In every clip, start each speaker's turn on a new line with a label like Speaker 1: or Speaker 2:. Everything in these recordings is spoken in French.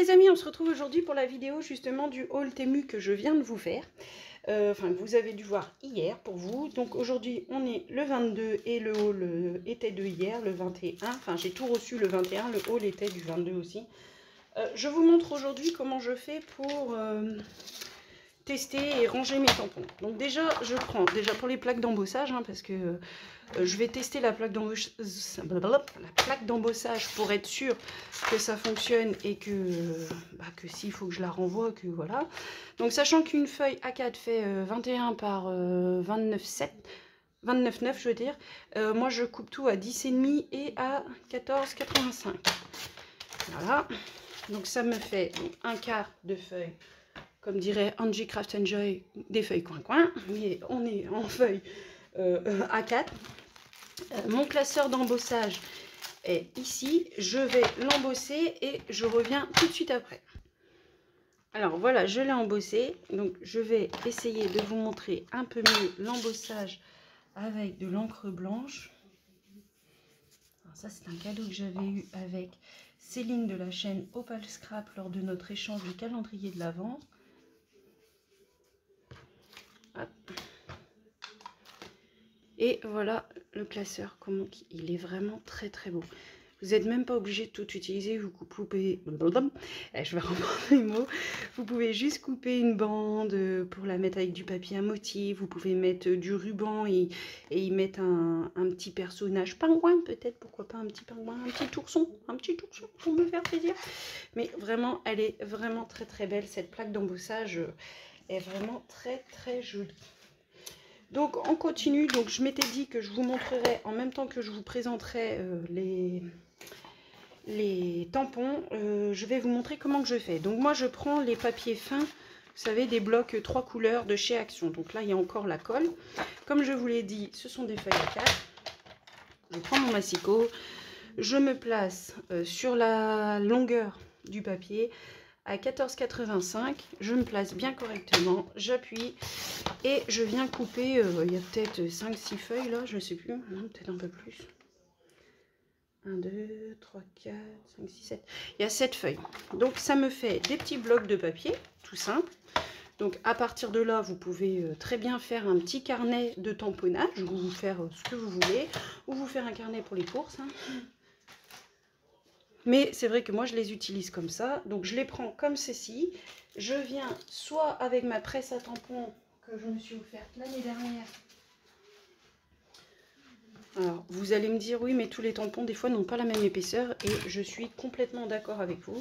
Speaker 1: les amis, on se retrouve aujourd'hui pour la vidéo justement du haul Temu que je viens de vous faire. Enfin, que vous avez dû voir hier pour vous. Donc aujourd'hui, on est le 22 et le haul était de hier, le 21. Enfin, j'ai tout reçu le 21, le haul était du 22 aussi. Je vous montre aujourd'hui comment je fais pour tester et ranger mes tampons. Donc déjà, je prends pour les plaques d'embossage, hein, parce que je vais tester la plaque d'embossage pour être sûr que ça fonctionne et que, que s'il faut que je la renvoie, que voilà. Donc sachant qu'une feuille A4 fait 21 par 29,7, 29,9 je veux dire, moi je coupe tout à 10,5 et à 14,85. Voilà, donc ça me fait un quart de feuille. Comme dirait Angie Craft Enjoy, des feuilles coin-coin, mais on est en feuille A4. Mon classeur d'embossage est ici. Je vais l'embosser et je reviens tout de suite après. Alors voilà, je l'ai embossé. Donc je vais essayer de vous montrer un peu mieux l'embossage avec de l'encre blanche. Alors ça, c'est un cadeau que j'avais eu avec Céline de la chaîne Opal Scrap lors de notre échange du calendrier de l'Avent. Et voilà le classeur, comment il est vraiment très très beau. Vous n'êtes même pas obligé de tout utiliser, vous coupez, je vais reprendre les mots, vous pouvez juste couper une bande pour la mettre avec du papier à motif, vous pouvez mettre du ruban et y mettre un petit personnage pingouin peut-être, pourquoi pas un petit pingouin, un petit ourson pour me faire plaisir. Mais vraiment, elle est vraiment très très belle, cette plaque d'embossage est vraiment très très jolie. Donc on continue, donc je m'étais dit que je vous montrerai en même temps que je vous présenterai les tampons, je vais vous montrer comment que je fais. Donc moi je prends les papiers fins, vous savez, des blocs 3 couleurs de chez Action. Donc là il y a encore la colle. Comme je vous l'ai dit, ce sont des feuilles A4. Je prends mon massicot, je me place sur la longueur du papier à 14,85, je me place bien correctement, j'appuie et je viens couper, il y a peut-être 5-6 feuilles là, je ne sais plus, peut-être un peu plus. 1, 2, 3, 4, 5, 6, 7. Il y a 7 feuilles. Donc ça me fait des petits blocs de papier, tout simple. Donc à partir de là, vous pouvez très bien faire un petit carnet de tamponnage, ou vous faire ce que vous voulez, ou vous faire un carnet pour les courses. Hein. Mais c'est vrai que moi, je les utilise comme ça. Donc, je les prends comme ceci. Je viens soit avec ma presse à tampons que je me suis offerte l'année dernière. Alors, vous allez me dire, oui, mais tous les tampons, des fois, n'ont pas la même épaisseur. Et je suis complètement d'accord avec vous.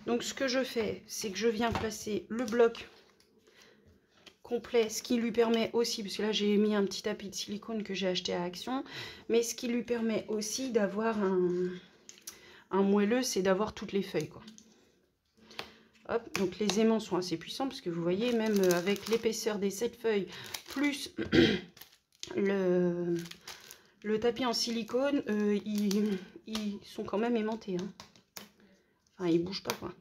Speaker 1: Donc, ce que je fais, c'est que je viens placer le bloc complet, ce qui lui permet aussi, parce que là, j'ai mis un petit tapis de silicone que j'ai acheté à Action, mais ce qui lui permet aussi d'avoir un moelleux, c'est d'avoir toutes les feuilles, quoi. Hop, donc les aimants sont assez puissants, parce que vous voyez, même avec l'épaisseur des 7 feuilles, plus le tapis en silicone, ils sont quand même aimantés. Hein. Enfin, ils bougent pas, quoi.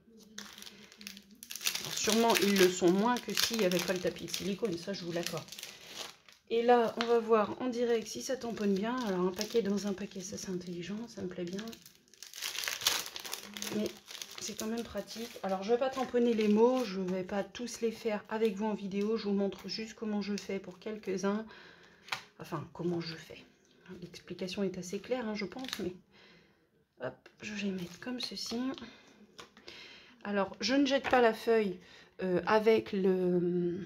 Speaker 1: Alors, sûrement, ils le sont moins que s'il n'y avait pas le tapis de silicone, ça, je vous l'accorde. Et là, on va voir en direct si ça tamponne bien. Alors, un paquet dans un paquet, ça, c'est intelligent, ça me plaît bien. Mais c'est quand même pratique. Alors, je ne vais pas tamponner les mots, je ne vais pas tous les faire avec vous en vidéo. Je vous montre juste comment je fais pour quelques-uns. Enfin, comment je fais. L'explication est assez claire, hein, je pense, mais hop, je vais mettre comme ceci. Alors, je ne jette pas la feuille avec le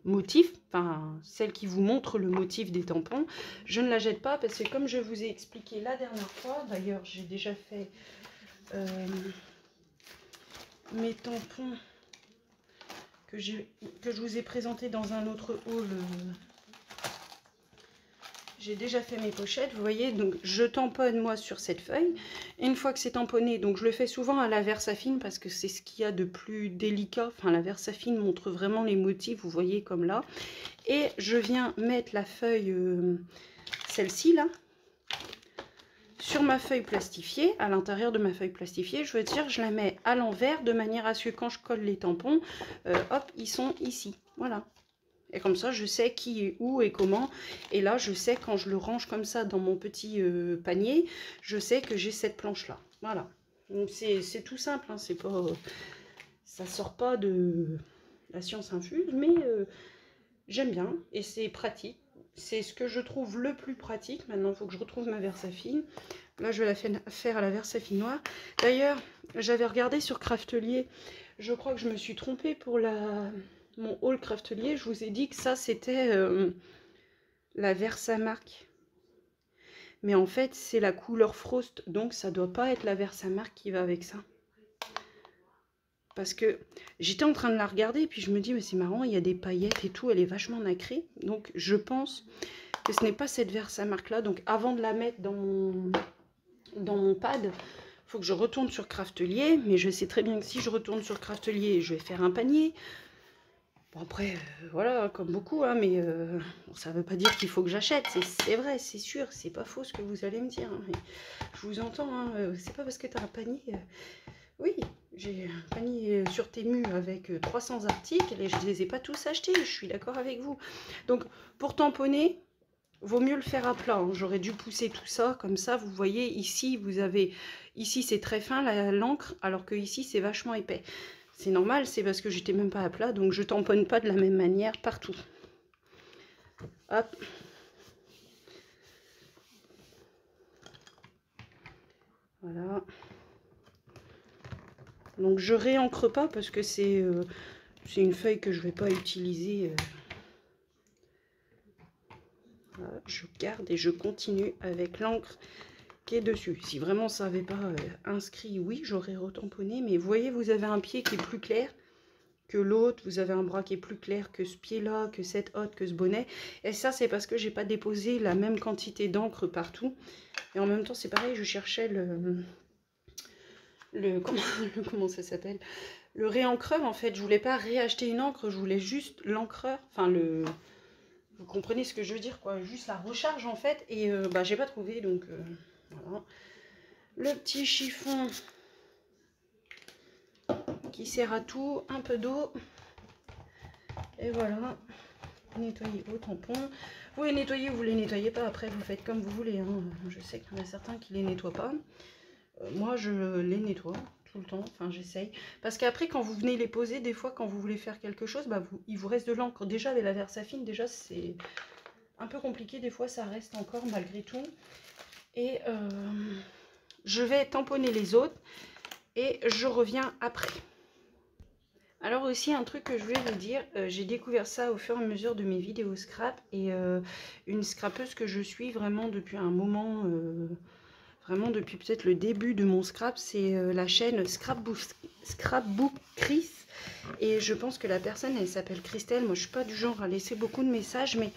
Speaker 1: motif, enfin, celle qui vous montre le motif des tampons. Je ne la jette pas parce que comme je vous ai expliqué la dernière fois, d'ailleurs, j'ai déjà fait mes tampons que je vous ai présenté dans un autre haul. J'ai déjà fait mes pochettes, vous voyez, donc je tamponne moi sur cette feuille. Et une fois que c'est tamponné, donc je le fais souvent à la Versafine parce que c'est ce qu'il y a de plus délicat. Enfin, la Versafine montre vraiment les motifs, vous voyez comme là. Et je viens mettre la feuille, celle-ci là, sur ma feuille plastifiée, à l'intérieur de ma feuille plastifiée, je veux dire, je la mets à l'envers de manière à ce que quand je colle les tampons, hop, ils sont ici, voilà. Et comme ça, je sais qui est où et comment. Et là, je sais quand je le range comme ça dans mon petit panier, je sais que j'ai cette planche-là. Voilà. Donc, c'est tout simple, hein, c'est pas... ça sort pas de la science infuse, mais j'aime bien et c'est pratique. C'est ce que je trouve le plus pratique. Maintenant, il faut que je retrouve ma Versafine. Là, je vais la faire à la Versafine noire. D'ailleurs, j'avais regardé sur Craftelier. Je crois que je me suis trompée pour mon haul Craftelier. Je vous ai dit que ça, c'était la Versamark. Mais en fait, c'est la couleur Frost. Donc, ça doit pas être la Versamark qui va avec ça. Parce que j'étais en train de la regarder et puis je me dis, mais c'est marrant, il y a des paillettes et tout, elle est vachement nacrée. Donc je pense que ce n'est pas cette Versamark-là. Donc avant de la mettre dans mon pad, il faut que je retourne sur Craftelier. Mais je sais très bien que si je retourne sur Craftelier, je vais faire un panier. Bon après, voilà, comme beaucoup, hein, mais bon, ça ne veut pas dire qu'il faut que j'achète. C'est vrai, c'est sûr, c'est pas faux ce que vous allez me dire. Hein, mais je vous entends, hein, c'est pas parce que tu as un panier... Oui, j'ai un panier sur Temu avec 300 articles et je ne les ai pas tous achetés, je suis d'accord avec vous. Donc, pour tamponner, vaut mieux le faire à plat. Hein. J'aurais dû pousser tout ça, comme ça, vous voyez, ici, vous avez... Ici, c'est très fin, l'encre, alors que ici, c'est vachement épais. C'est normal, c'est parce que j'étais même pas à plat, donc je tamponne pas de la même manière partout. Hop. Voilà. Donc je réencre pas parce que c'est une feuille que je vais pas utiliser. Voilà, je garde et je continue avec l'encre qui est dessus. Si vraiment ça n'avait pas inscrit, oui, j'aurais retamponné. Mais vous voyez, vous avez un pied qui est plus clair que l'autre. Vous avez un bras qui est plus clair que ce pied-là, que cette hotte, que ce bonnet. Et ça, c'est parce que j'ai pas déposé la même quantité d'encre partout. Et en même temps, c'est pareil, je cherchais comment ça s'appelle, le réencreur. En fait, je voulais pas réacheter une encre, je voulais juste l'encreur, enfin vous comprenez ce que je veux dire, quoi, juste la recharge en fait. Et bah j'ai pas trouvé, donc voilà. Le petit chiffon qui sert à tout, un peu d'eau et voilà. Nettoyez vos tampons, vous les nettoyez, vous les nettoyez pas, après vous faites comme vous voulez, hein. Je sais qu'il y en a certains qui les nettoient pas. Moi je les nettoie tout le temps, enfin j'essaye, parce qu'après quand vous venez les poser, des fois quand vous voulez faire quelque chose, bah il vous reste de l'encre. Déjà avec la Versafine, déjà c'est un peu compliqué, des fois ça reste encore malgré tout. Et je vais tamponner les autres et je reviens après. Alors aussi un truc que je voulais vous dire, j'ai découvert ça au fur et à mesure de mes vidéos scrap, et une scrapeuse que je suis vraiment depuis un moment, vraiment depuis peut-être le début de mon scrap, c'est la chaîne Scrapbook Chris. Et je pense que la personne, elle s'appelle Christelle. Moi, je suis pas du genre à laisser beaucoup de messages, mais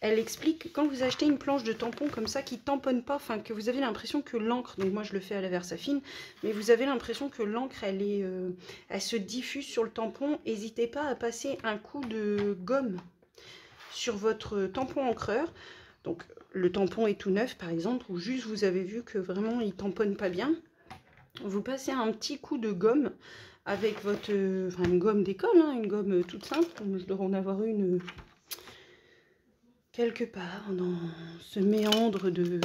Speaker 1: elle explique que quand vous achetez une planche de tampon comme ça qui tamponne pas, enfin que vous avez l'impression que l'encre, donc moi je le fais à la Versafine, mais vous avez l'impression que l'encre elle se diffuse sur le tampon, n'hésitez pas à passer un coup de gomme sur votre tampon encreur. Donc le tampon est tout neuf par exemple, ou juste vous avez vu que vraiment il tamponne pas bien, vous passez un petit coup de gomme avec votre, enfin une gomme d'école, hein, une gomme toute simple. Je dois en avoir une quelque part dans ce méandre de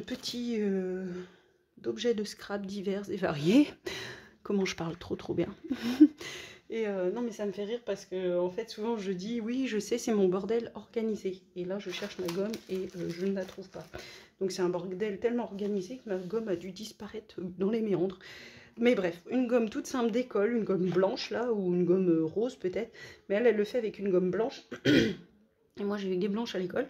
Speaker 1: petits d'objets de scrap divers et variés. Comment je parle trop bien. Et non mais ça me fait rire parce que en fait souvent je dis oui je sais c'est mon bordel organisé, et là je cherche ma gomme et je ne la trouve pas. Donc c'est un bordel tellement organisé que ma gomme a dû disparaître dans les méandres. Mais bref, une gomme toute simple d'école, une gomme blanche là, ou une gomme rose peut-être, mais elle le fait avec une gomme blanche. Et moi j'ai eu des blanches à l'école.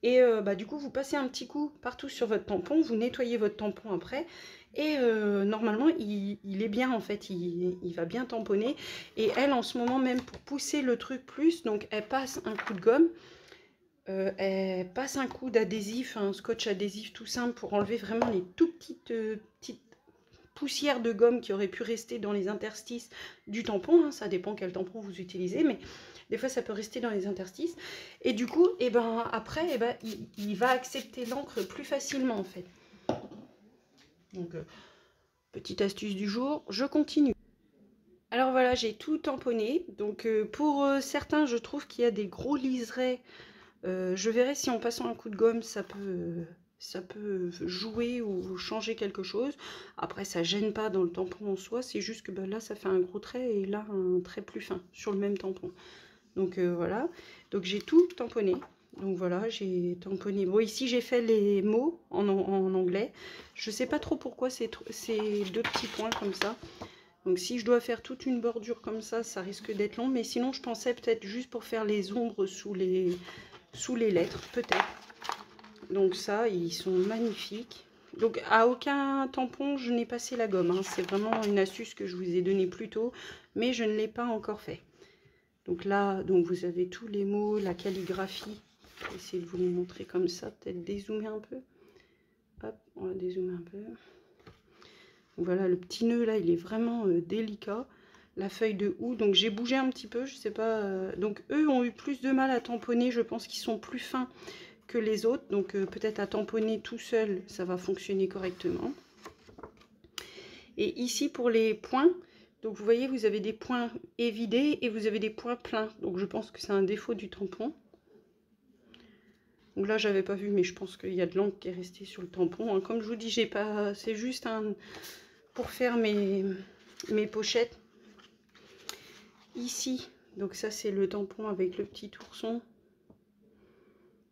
Speaker 1: Et bah, du coup vous passez un petit coup partout sur votre tampon, vous nettoyez votre tampon après, et normalement il est bien en fait, il va bien tamponner. Et elle en ce moment, même pour pousser le truc plus, donc elle passe un coup de gomme, elle passe un coup d'adhésif, un scotch adhésif tout simple pour enlever vraiment les tout petites poussières de gomme qui auraient pu rester dans les interstices du tampon, hein. Ça dépend quel tampon vous utilisez, mais des fois ça peut rester dans les interstices. Et du coup, et ben, après, et ben, il va accepter l'encre plus facilement en fait. Donc, petite astuce du jour, je continue. Alors voilà, j'ai tout tamponné. Donc pour certains, je trouve qu'il y a des gros liserés. Je verrai si en passant un coup de gomme, ça peut ça peut jouer ou changer quelque chose. Après, ça gêne pas dans le tampon en soi, c'est juste que bah, là, ça fait un gros trait et là, un trait plus fin sur le même tampon. Donc voilà, donc j'ai tout tamponné. Donc voilà, j'ai tamponné. Bon, ici, j'ai fait les mots en anglais. Je sais pas trop pourquoi c'est 2 petits points comme ça. Donc si je dois faire toute une bordure comme ça risque d'être long. Mais sinon, je pensais peut-être juste pour faire les ombres sous les lettres, peut-être. Donc ça, ils sont magnifiques. Donc à aucun tampon, je n'ai passé la gomme. Hein. C'est vraiment une astuce que je vous ai donnée plus tôt. Mais je ne l'ai pas encore fait. Donc là, donc vous avez tous les mots, la calligraphie. Je vais essayer de vous le montrer comme ça. Peut-être dézoomer un peu. Hop, on va dézoomer un peu. Voilà, le petit nœud là, il est vraiment délicat. La feuille de houx, donc j'ai bougé un petit peu, je sais pas. Donc eux ont eu plus de mal à tamponner, je pense qu'ils sont plus fins que les autres. Donc peut-être à tamponner tout seul, ça va fonctionner correctement. Et ici pour les points, donc vous voyez, vous avez des points évidés et vous avez des points pleins. Donc je pense que c'est un défaut du tampon. Donc là, j'avais pas vu, mais je pense qu'il y a de l'encre qui est restée sur le tampon. Hein. Comme je vous dis, j'ai pas, c'est juste pour faire mes pochettes. Ici, donc ça c'est le tampon avec le petit ourson.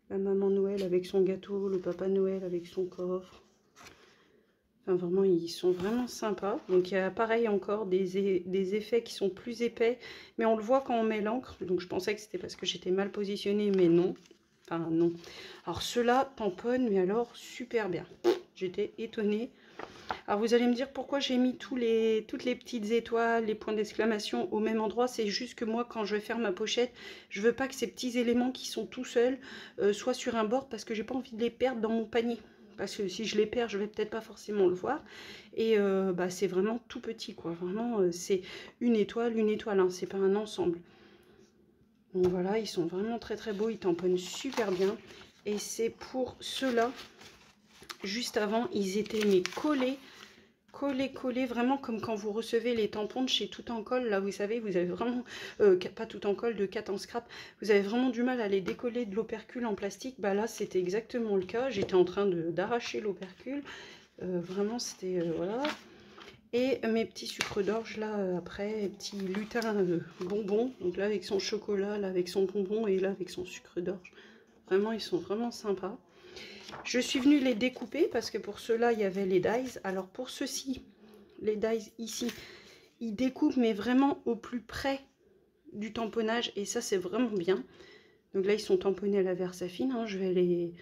Speaker 1: La maman Noël avec son gâteau, le papa Noël avec son coffre. Enfin vraiment, ils sont vraiment sympas. Donc il y a pareil encore des effets qui sont plus épais. Mais on le voit quand on met l'encre. Donc je pensais que c'était parce que j'étais mal positionnée, mais non. Enfin non. Alors ceux-là tamponnent, mais alors super bien. J'étais étonnée. Alors vous allez me dire pourquoi j'ai mis toutes les petites étoiles, les points d'exclamation au même endroit. C'est juste que moi quand je vais faire ma pochette, je veux pas que ces petits éléments qui sont tout seuls soient sur un bord parce que j'ai pas envie de les perdre dans mon panier. Parce que si je les perds, je vais peut-être pas forcément le voir. Et bah, c'est vraiment tout petit quoi. Vraiment c'est une étoile, hein. C'est pas un ensemble. Donc voilà, ils sont vraiment très très beaux, ils tamponnent super bien. Et c'est pour ceux-là. Juste avant, ils étaient mais collés, vraiment comme quand vous recevez les tampons de chez Tout en Colle. Là, vous savez, vous avez vraiment, pas Tout en Colle, de Cat en Scrap, vous avez vraiment du mal à les décoller de l'opercule en plastique. Bah là, c'était exactement le cas. J'étais en train d'arracher l'opercule. Vraiment, c'était, voilà. Et mes petits sucres d'orge, là, après, petits lutins bonbons. Donc là, avec son chocolat, là, avec son bonbon, et là, avec son sucre d'orge. Vraiment, ils sont vraiment sympas. Je suis venue les découper parce que pour ceux-là, il y avait les dies. Alors pour ceux-ci, les dies ici, ils découpent mais vraiment au plus près du tamponnage. Et ça, c'est vraiment bien. Donc là, ils sont tamponnés à la Versafine. Hein. Je vais les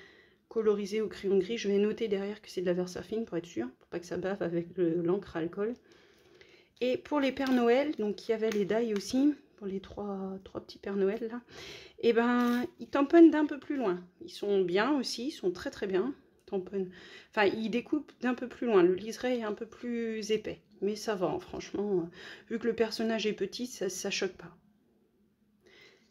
Speaker 1: coloriser au crayon gris. Je vais noter derrière que c'est de la Versafine pour être sûr. Pour pas que ça bave avec l'encre alcool. Et pour les Pères Noël, donc il y avait les dies aussi. Pour les trois petits Pères Noël là. Et ben ils tamponnent d'un peu plus loin. Ils sont bien aussi, ils sont très très bien. Tamponnent. Enfin, ils découpent d'un peu plus loin. Le liseré est un peu plus épais. Mais ça va, hein, franchement. Vu que le personnage est petit, ça choque pas.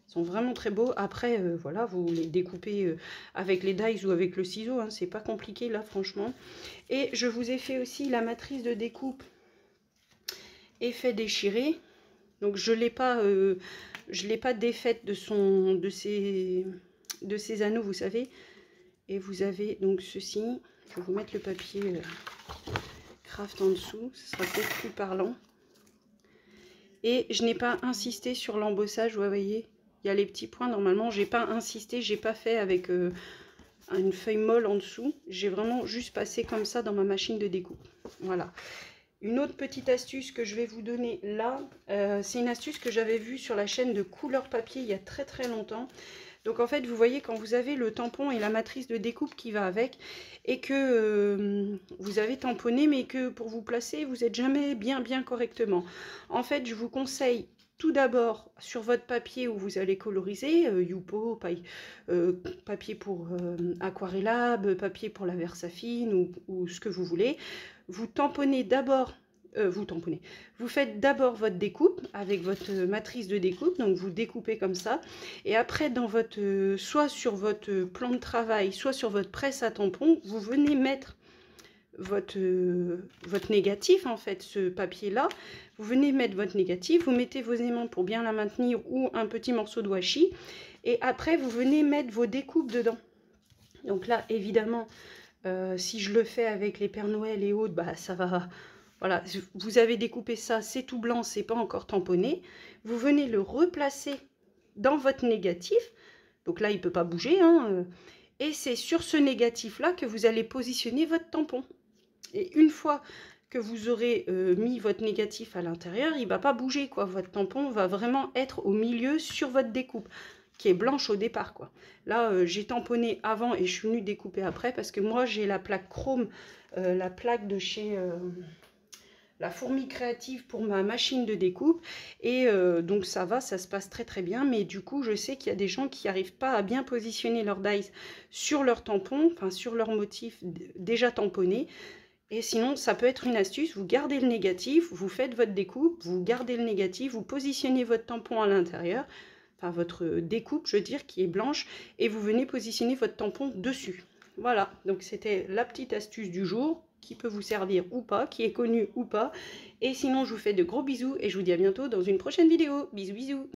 Speaker 1: Ils sont vraiment très beaux. Après, voilà, vous les découpez avec les dies ou avec le ciseau. Hein, c'est pas compliqué là, franchement. Et je vous ai fait aussi la matrice de découpe effet déchiré. Donc je l'ai pas défaite de ses anneaux, vous savez. Et vous avez donc ceci. Je vais vous mettre le papier craft en dessous, ce sera peut-être plus parlant. Et je n'ai pas insisté sur l'embossage, vous voyez, il y a les petits points. Normalement, j'ai pas insisté, j'ai pas fait avec une feuille molle en dessous. J'ai vraiment juste passé comme ça dans ma machine de découpe. Voilà. Une autre petite astuce que je vais vous donner là, c'est une astuce que j'avais vue sur la chaîne de Couleur Papier il y a très très longtemps. Donc en fait, vous voyez, quand vous avez le tampon et la matrice de découpe qui va avec, et que vous avez tamponné, mais que pour vous placer, vous n'êtes jamais bien correctement. En fait, je vous conseille tout d'abord sur votre papier où vous allez coloriser, Youpo, papier pour Aquarellab, papier pour la Versafine ou ce que vous voulez. Vous tamponnez d'abord, vous faites d'abord votre découpe avec votre matrice de découpe, donc vous découpez comme ça, et après dans votre, soit sur votre plan de travail, soit sur votre presse à tampon, vous venez mettre votre négatif, en fait, ce papier là, vous venez mettre votre négatif, vous mettez vos aimants pour bien la maintenir ou un petit morceau de washi, et après vous venez mettre vos découpes dedans. Donc là évidemment Si je le fais avec les Pères Noël et autres, bah ça va... Voilà, vous avez découpé ça, c'est tout blanc, c'est pas encore tamponné. Vous venez le replacer dans votre négatif. Donc là, il ne peut pas bouger, hein, et c'est sur ce négatif-là que vous allez positionner votre tampon. Et une fois que vous aurez mis votre négatif à l'intérieur, il ne va pas bouger, quoi. Votre tampon va vraiment être au milieu sur votre découpe, qui est blanche au départ, quoi. Là, j'ai tamponné avant et je suis venue découper après, parce que moi, j'ai la plaque chrome, la plaque de chez... la fourmi créative pour ma machine de découpe, et donc ça va, ça se passe très très bien, mais du coup je sais qu'il y a des gens qui n'arrivent pas à bien positionner leur dies sur leur tampon, enfin sur leur motif déjà tamponné. Et sinon ça peut être une astuce, vous gardez le négatif, vous faites votre découpe, vous gardez le négatif, vous positionnez votre tampon à l'intérieur, enfin votre découpe je veux dire, qui est blanche, et vous venez positionner votre tampon dessus. Voilà, donc c'était la petite astuce du jour, qui peut vous servir ou pas, qui est connu ou pas. Et sinon, je vous fais de gros bisous et je vous dis à bientôt dans une prochaine vidéo. Bisous, bisous.